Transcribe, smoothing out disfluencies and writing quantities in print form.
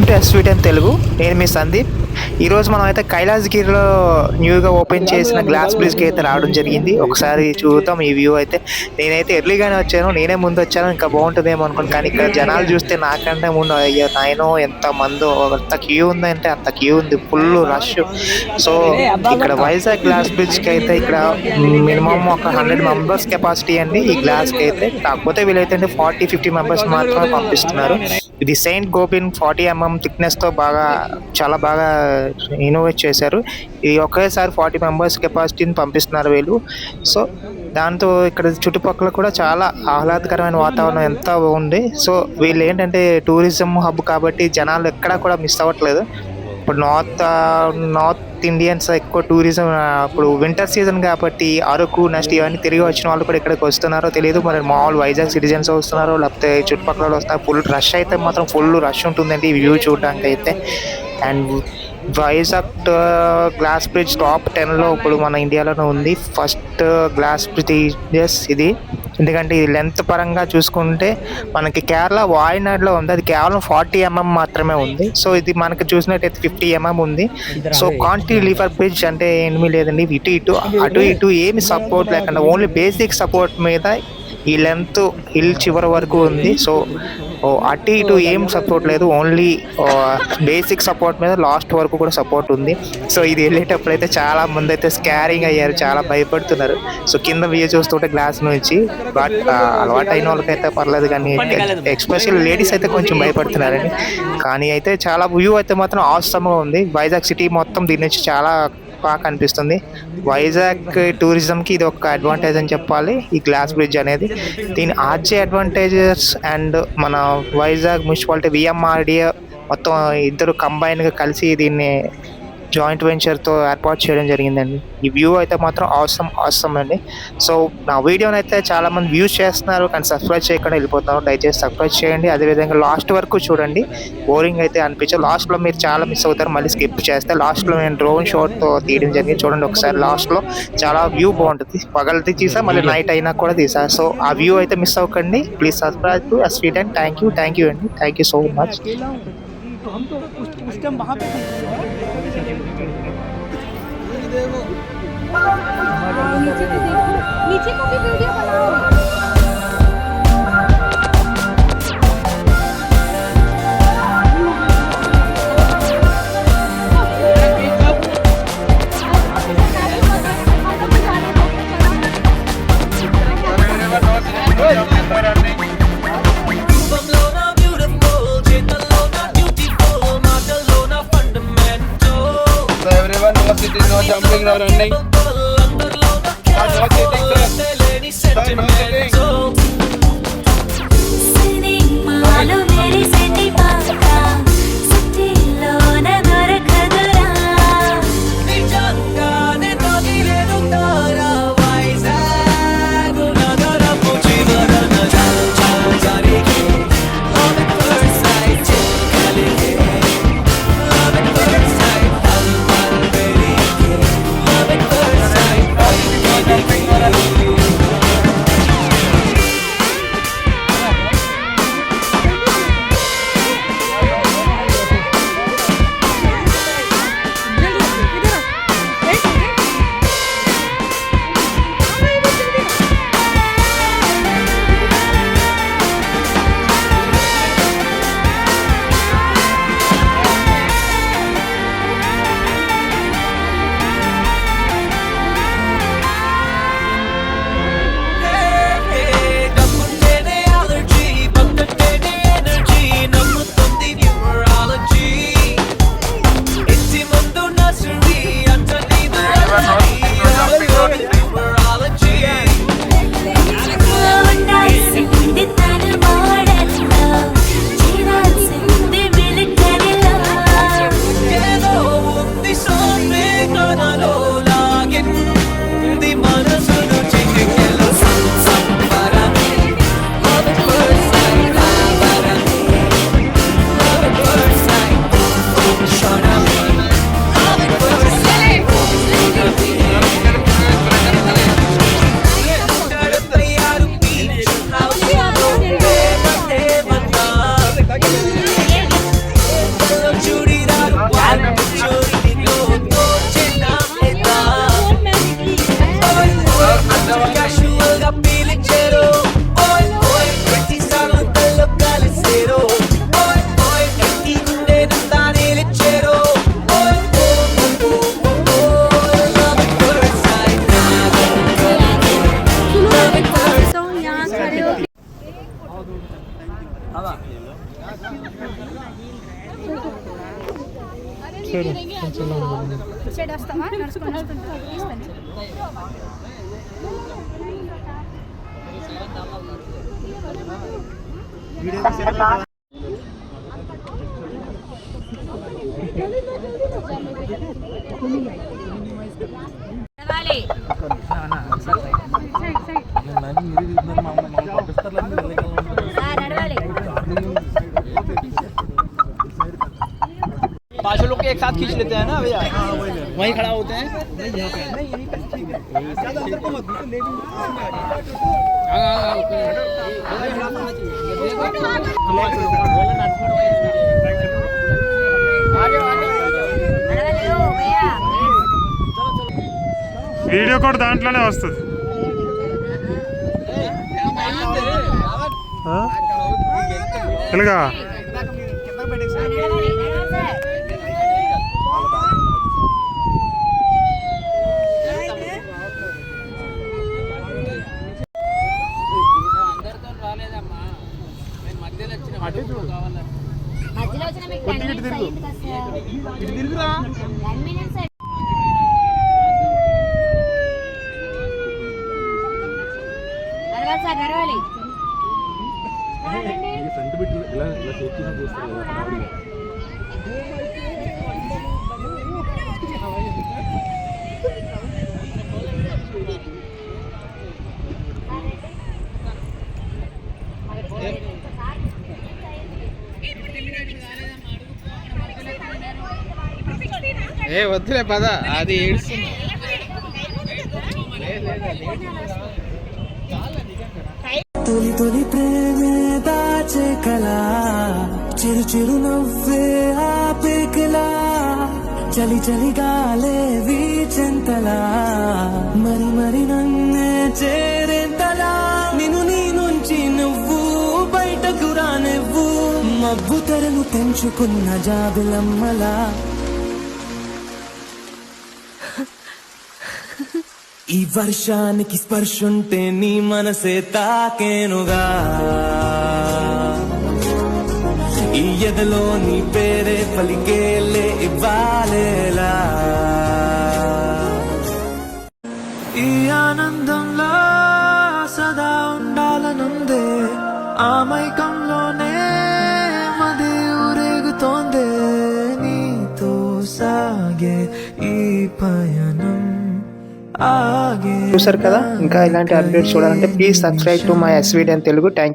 To ఎస్వీట్ and Telugu. నేను మీ సందీప్. ఈరోజు మనం అయితే కైలాసగిరిలో న్యూగా ఓపెన్ చేసిన గ్లాస్ బ్రిడ్జ్కి అయితే రావడం జరిగింది. ఒకసారి చూద్దాం ఈ వ్యూ అయితే. నేనైతే ఎర్లీగానే వచ్చాను, నేనే ముందు వచ్చాను, ఇంకా బాగుంటుందేమో అనుకోండి. కానీ ఇక్కడ జనాలు చూస్తే నాకంటే ముందు అయ్యో నాయనో ఎంత మందో, ఎంత క్యూ ఉందంటే అంత క్యూ ఉంది, ఫుల్ రష్. సో ఇక్కడ వైజాగ్ గ్లాస్ బ్రిడ్జ్కి అయితే ఇక్కడ మినిమం ఒక 100 మెంబర్స్ కెపాసిటీ అండి ఈ గ్లాస్కి అయితే. కాకపోతే వీలైతే 40-50 మెంబర్స్ మాత్రమే పంపిస్తున్నారు. ఇది సెయింట్ గోబిన్ 40 mm థిక్నెస్తో చాలా బాగా ఇన్నోవేట్ చేశారు. ఇది ఒకేసారి 40 మెంబర్స్ కెపాసిటీని పంపిస్తున్నారు వీళ్ళు. సో దాంతో ఇక్కడ చుట్టుపక్కల కూడా చాలా ఆహ్లాదకరమైన వాతావరణం ఎంత ఉంది. సో వీళ్ళు ఏంటంటే టూరిజం హబ్ కాబట్టి జనాలు ఎక్కడా కూడా మిస్ అవ్వట్లేదు. ఇప్పుడు నార్త్ ఇండియన్స్ ఎక్కువ టూరిజం, ఇప్పుడు వింటర్ సీజన్ కాబట్టి అరకు నెక్స్ట్ ఇవన్నీ తిరిగి వచ్చిన వాళ్ళు కూడా ఇక్కడికి వస్తున్నారో తెలియదు. మరి మామూలు వైజాగ్ సిటిజన్స్ వస్తున్నారో లేకపోతే చుట్టుపక్కల వస్తున్నారు. ఫుల్ రష్ అయితే మాత్రం ఫుల్ రష్ ఉంటుందండి ఈ వ్యూ చూడడానికి అయితే. And Vizag glass bridge top 10లో ఇప్పుడు మన ఇండియాలోనే ఉంది. ఫస్ట్ గ్లాస్ బ్రిడ్జ్ ఇది. ఎందుకంటే ఇది లెంత్ పరంగా చూసుకుంటే మనకి కేరళ వాయనాడ్లో ఉంది, అది కేవలం 40 mm మాత్రమే ఉంది. సో ఇది మనకి చూసినట్టయితే 50 mm ఉంది. సో కాంటిలివర్ బ్రిడ్జ్ అంటే ఏమీ లేదండి, అటు ఇటు ఏమి సపోర్ట్ లేకుండా ఓన్లీ బేసిక్ సపోర్ట్ మీద ఈ లెంత్ హిల్ చివరి వరకు ఉంది. సో అటు ఇటు ఏం సపోర్ట్ లేదు, ఓన్లీ బేసిక్ సపోర్ట్ మీద లాస్ట్ వరకు కూడా సపోర్ట్ ఉంది. సో ఇది వెళ్ళేటప్పుడు అయితే చాలా మంది అయితే స్కారింగ్ అయ్యారు, చాలా భయపడుతున్నారు. సో కింద వ్యూ చూస్తుంటే గ్లాస్ నుంచి, బట్ అలవాటు అయిన వాళ్ళకైతే పర్లేదు, కానీ ఎక్స్పెషల్ లేడీస్ అయితే కొంచెం భయపడుతున్నారండి. కానీ అయితే చాలా వ్యూ అయితే మాత్రం ఆసమ్గా ఉంది. వైజాగ్ సిటీ మొత్తం దీని నుంచి చాలా బాగా కనిపిస్తుంది. వైజాగ్ టూరిజంకి ఇది ఒక అడ్వాంటేజ్ అని చెప్పాలి ఈ గ్లాస్ బ్రిడ్జ్ అనేది. దీని ఆర్జే అడ్వాంటేజెస్ అండ్ మన వైజాగ్ మున్సిపాలిటీ విఎంఆర్డిఏ మొత్తం ఇద్దరు కంబైన్గా కలిసి దీన్ని జాయింట్ వెంచర్తో ఏర్పాటు చేయడం జరిగిందండి. ఈ వ్యూ అయితే మాత్రం అవసరం అండి. సో నా వీడియోని అయితే చాలామంది వ్యూస్ చేస్తున్నారు కానీ సబ్స్క్రైబ్ చేయకుండా వెళ్ళిపోతున్నారు. దయచేసి సబ్స్క్రైబ్ చేయండి, అదేవిధంగా లాస్ట్ వరకు చూడండి. బోరింగ్ అయితే అనిపించదు, లాస్ట్లో మీరు చాలా మిస్ అవుతారు మళ్ళీ స్కిప్ చేస్తే. లాస్ట్లో నేను డ్రోన్ షాట్తో తీయడం జరిగింది, చూడండి ఒకసారి. లాస్ట్లో చాలా వ్యూ బాగుంటుంది, పగలది తీసా మళ్ళీ నైట్ అయినా కూడా తీసా. సో ఆ వ్యూ అయితే మిస్ అవ్వకండి. ప్లీజ్ సబ్స్క్రైబ్ టు ఎస్వీట్ అండ్ థ్యాంక్ యూ అండి, థ్యాంక్ యూ సో మచ్. नीचे को भी वीडियो बनाओ। Everyone knows it is no jumping, no running. Side వస్తావా నడుచుకొని తీస్తాను पांच लोग के एक साथ खींच लेते हैं ना भैया वहीं खड़ा होते हैं వీడియో కూడా దాంట్లోనే వస్తుంది. ఇలాగా మధ్యలో వచ్చిన మీకు 10 minutes అయ్యింది కదా సార్ 10 minutes నడవాలి సార్ నడవాలి ఏ వద్దులే పద అది ఏడుస్తుంది తొలి తొలి ప్రేమే దాచే కలా చిరు చిరు నవ్వే ఆపే కలా చలి చలి గాలే వీచెంతలా మరి మరి నన్నే చేరేంతలా నిన్ను నీ నుంచి నువ్వు బయటకు రానివ్వు మబ్బు తెరలు తెంచుకున్న జాబిలమ్మలా ఈ వర్షానికి స్పర్శుంటే నీ మనసే తాకేనుగా ఈ ఎదలో నీ పేరే పలికేలే ఇవ్వాలేలా ఈ ఆనందంలో సదా ఉండాలనుందే ఆ మైకంలోనే మది ఊరేగుతోందే నీతో సాగే ఈ పయనం చూసారు కదా. ఇంకా ఇలాంటి అప్డేట్స్ చూడాలంటే ప్లీజ్ సబ్స్క్రైబ్ టు మై ఎస్వీడన్ తెలుగు. Thank you.